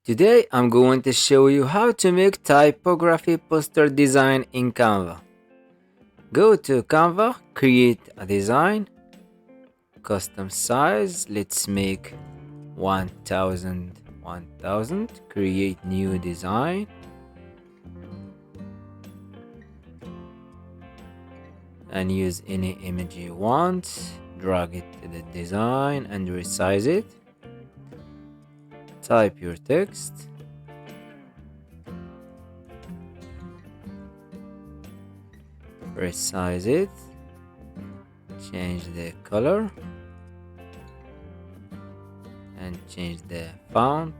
Today I'm going to show you how to make typography poster design in Canva. Go to Canva, create a design, custom size, let's make 1000, create new design, and use any image you want, drag it to the design and resize it. Type your text, resize it, change the color and change the font.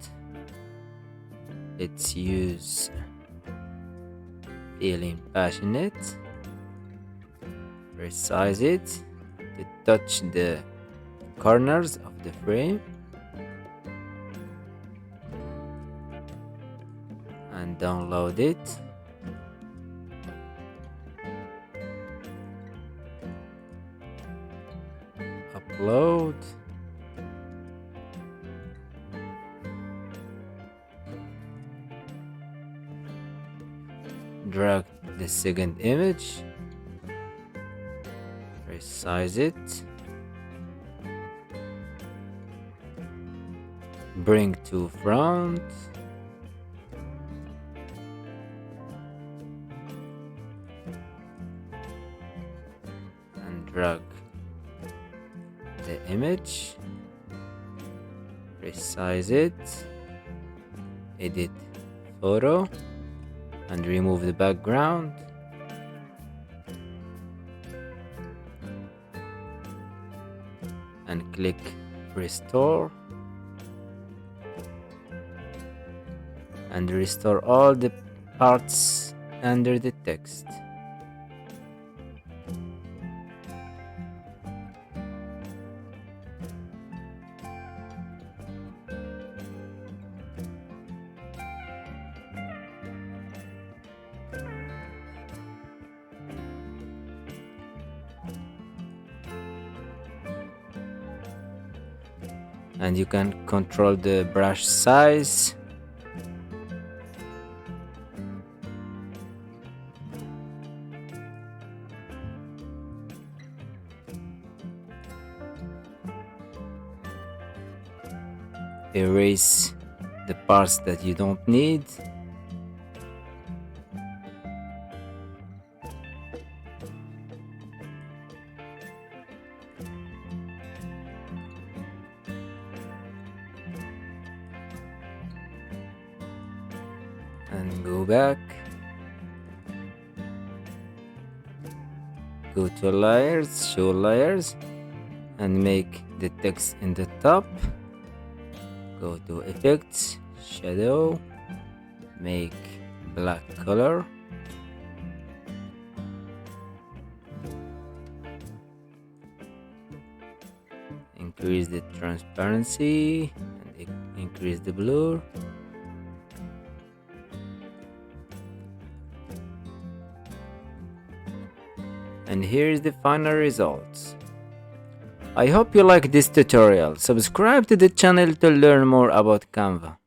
Let's use Feeling Passionate. Resize it to touch the corners of the frame and download it. Upload. Drag the second image, resize it, bring to front, and drag the image, resize it, edit photo, and remove the background. And click restore. And restore all the parts under the text. And you can control the brush size. Erase the parts that you don't need. And go back, go to layers, show layers, and make the text in the top. Go to effects, shadow, make black color, increase the transparency and increase the blur. And here is the final results. I hope you like this tutorial. Subscribe to the channel to learn more about Canva.